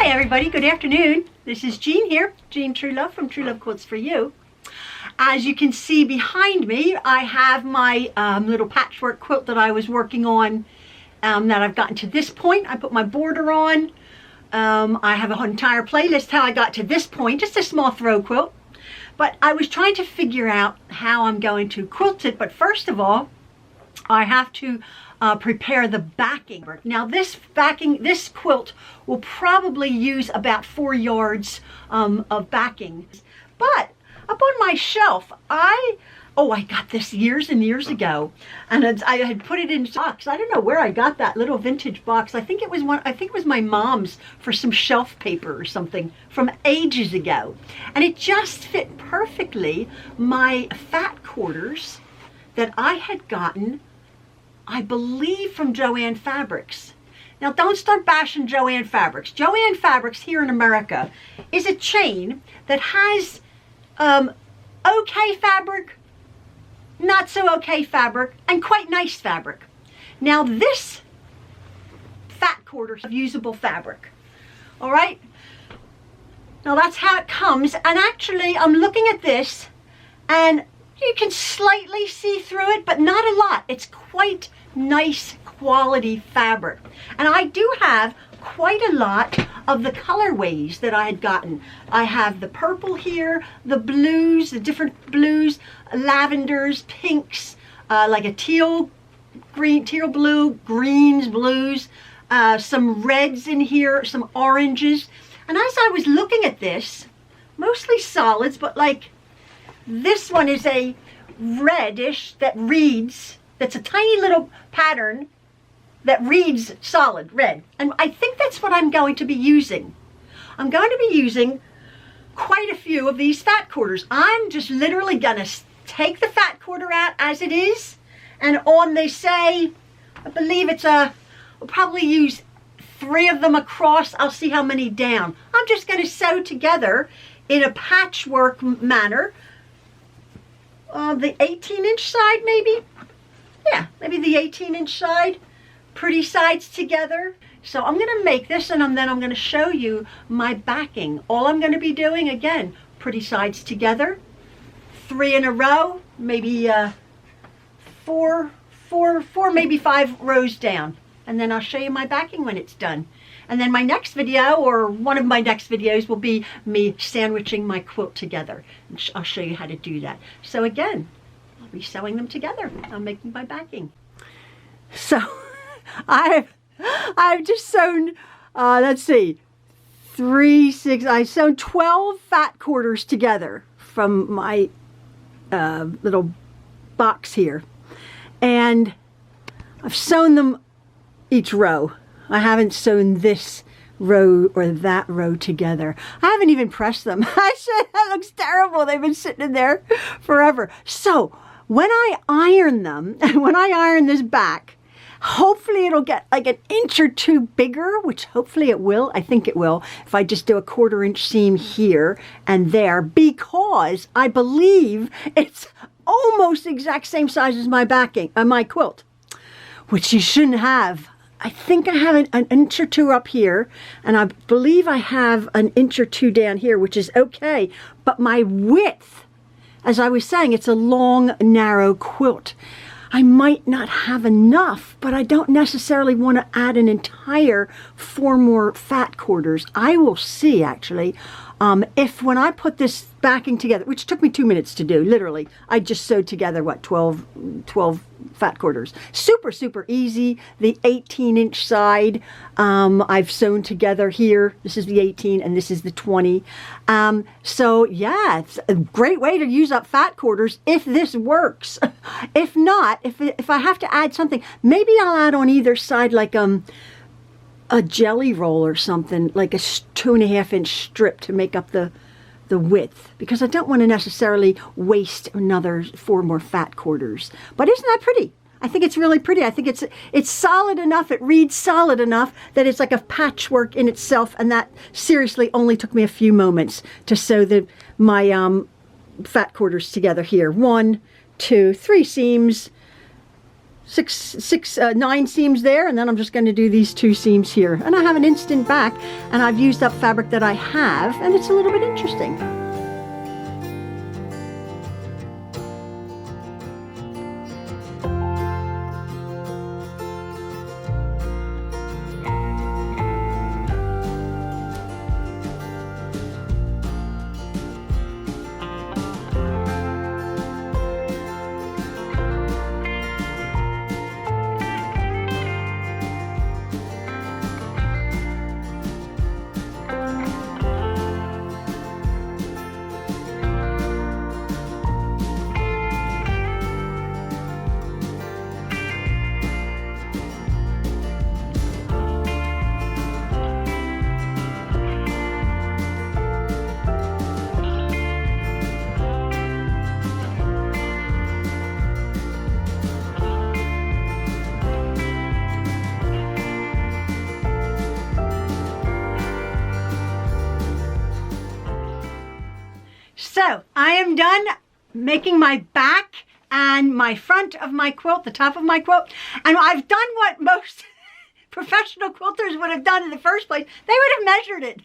Hi everybody, good afternoon. This is Jean here, Jean Truelove from Truelove Quilts for You. As you can see behind me, I have my little patchwork quilt that I was working on that I've gotten to this point. I put my border on. I have an entire playlist how I got to this point, just a small throw quilt. But I was trying to figure out how I'm going to quilt it, but first of all, I have to prepare the backing. Now this quilt will probably use about 4 yards of backing. But up on my shelf, I got this years and years ago, and I had put it in a box. I don't know where I got that little vintage box. I think it was my mom's for some shelf paper or something from ages ago. And it just fit perfectly my fat quarters that I had gotten, I believe, from Joann Fabrics. Now don't start bashing Joann Fabrics. Joann Fabrics here in America is a chain that has okay fabric, not so okay fabric, and quite nice fabric. Now this fat quarters of usable fabric. All right, now that's how it comes. And actually I'm looking at this and you can slightly see through it, but not a lot. It's quite nice quality fabric. And I do have quite a lot of the colorways that I had gotten. I have the purple here, the blues, the different blues, lavenders, pinks, like a teal blue, greens, blues, some reds in here, some oranges. And as I was looking at this, mostly solids, but like this one is a reddish that reads, that's a tiny little pattern that reads solid red. And I think that's what I'm going to be using. I'm going to be using quite a few of these fat quarters. I'm just literally gonna take the fat quarter out as it is, and on they say, I believe it's we'll probably use 3 of them across. I'll see how many down. I'm just gonna sew together in a patchwork manner. The 18-inch side maybe? Yeah, maybe the 18-inch side. Pretty sides together. So I'm going to make this, and then I'm going to show you my backing. All I'm going to be doing, again, pretty sides together, 3 in a row, maybe 4, maybe 5 rows down. And then I'll show you my backing when it's done. And then my next video, or one of my next videos, will be me sandwiching my quilt together. And I'll show you how to do that. So again, I'll be sewing them together. I'm making my backing. So I've just sewn, let's see, 3, 6, I've sewn 12 fat quarters together from my little box here. And I've sewn them each row. I haven't sewn this row or that row together. I haven't even pressed them. I said, that looks terrible. They've been sitting in there forever. So when I iron them, when I iron this back, hopefully it'll get like 1 inch or 2 bigger, which hopefully it will. I think it will, if I just do a 1/4 inch seam here and there, because I believe it's almost the exact same size as my backing, my quilt, which you shouldn't have. I think I have an inch or 2 up here, and I believe I have 1 inch or 2 down here, which is okay. But my width, as I was saying, it's a long, narrow quilt. I might not have enough, but I don't necessarily want to add an entire 4 more fat quarters. I will see, actually, if when I put this backing together, which took me 2 minutes to do, literally, I just sewed together, what, 12 fat quarters. Super, super easy. The 18-inch side, I've sewn together here. This is the 18 and this is the 20. So yeah, it's a great way to use up fat quarters if this works. If not, if I have to add something, maybe I'll add on either side like a jelly roll or something, like a 2.5 inch strip to make up the width, because I don't want to necessarily waste another 4 more fat quarters. But isn't that pretty? I think it's really pretty. I think it's solid enough, it reads solid enough that it's like a patchwork in itself, and that seriously only took me a few moments to sew my fat quarters together here. 1, 2, 3 seams, 9 seams there, and then I'm just going to do these 2 seams here. And I have an instant back, and I've used up fabric that I have, and it's a little bit interesting. So I am done making my back and my front of my quilt, the top of my quilt, and I've done what most professional quilters would have done in the first place. They would have measured it.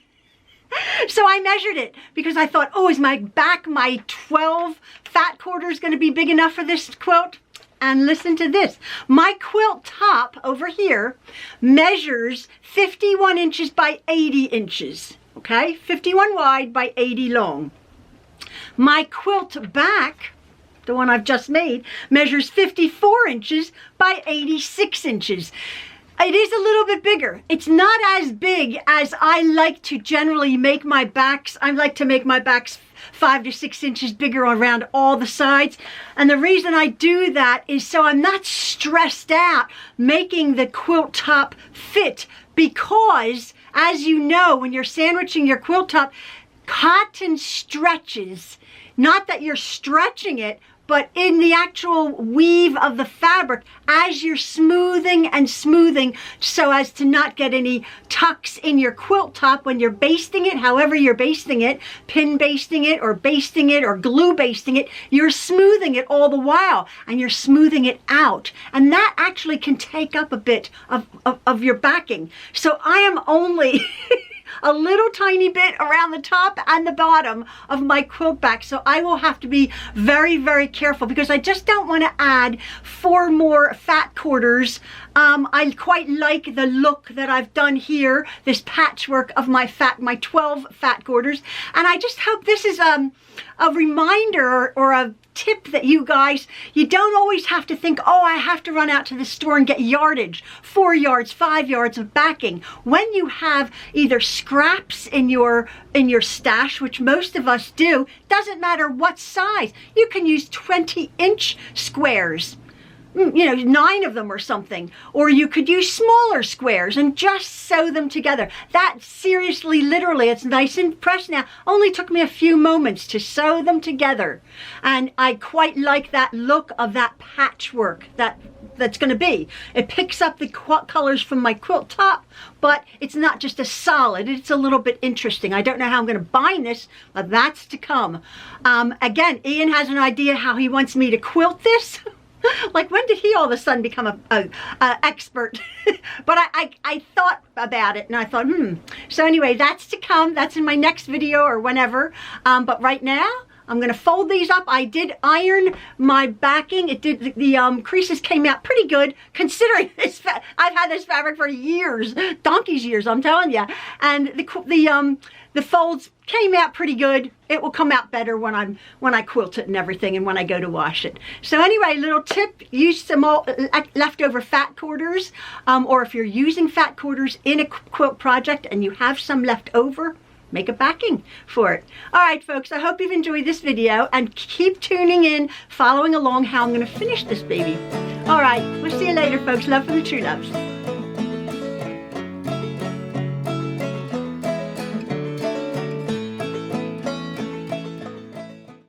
So I measured it because I thought, oh, is my back, my 12 fat quarters going to be big enough for this quilt? And listen to this. My quilt top over here measures 51 inches by 80 inches. Okay, 51 wide by 80 long. My quilt back, the one I've just made, measures 54 inches by 86 inches. It is a little bit bigger. It's not as big as I like to generally make my backs. I like to make my backs 5 to 6 inches bigger around all the sides. And the reason I do that is so I'm not stressed out making the quilt top fit, because as you know, when you're sandwiching your quilt top, cotton stretches. Not that you're stretching it, but in the actual weave of the fabric as you're smoothing and smoothing, so as to not get any tucks in your quilt top when you're basting it, however you're basting it, pin basting it or glue basting it, you're smoothing it all the while, and you're smoothing it out. And that actually can take up a bit of your backing. So I am only a little tiny bit around the top and the bottom of my quilt back. So I will have to be very, very careful, because I just don't want to add 4 more fat quarters. I quite like the look that I've done here, this patchwork of my 12 fat quarters. And I just hope this is a reminder or a tip that you guys, you don't always have to think, oh, I have to run out to the store and get yardage, 4 yards, 5 yards of backing. When you have either scraps in your stash, which most of us do, doesn't matter what size, you can use 20-inch squares, you know, 9 of them or something, or you could use smaller squares and just sew them together. That seriously, literally, it's nice and pressed now, only took me a few moments to sew them together. And I quite like that look of that patchwork that's going to be. It picks up the colors from my quilt top, but it's not just a solid, it's a little bit interesting. I don't know how I'm going to bind this, but that's to come. Again, Ian has an idea how he wants me to quilt this. Like, when did he all of a sudden become a expert? But I thought about it, and I thought, So anyway, that's to come. That's in my next video or whenever. But right now, I'm going to fold these up. I did iron my backing. It did, the creases came out pretty good, considering this. I've had this fabric for years, donkey's years, I'm telling you. And the folds came out pretty good. It will come out better when I quilt it and everything, and when I go to wash it. So anyway, little tip: use some leftover fat quarters, or if you're using fat quarters in a quilt project and you have some left over, make a backing for it. All right, folks, I hope you've enjoyed this video, and keep tuning in, following along how I'm going to finish this baby. All right, we'll see you later, folks. Love from the Trueloves.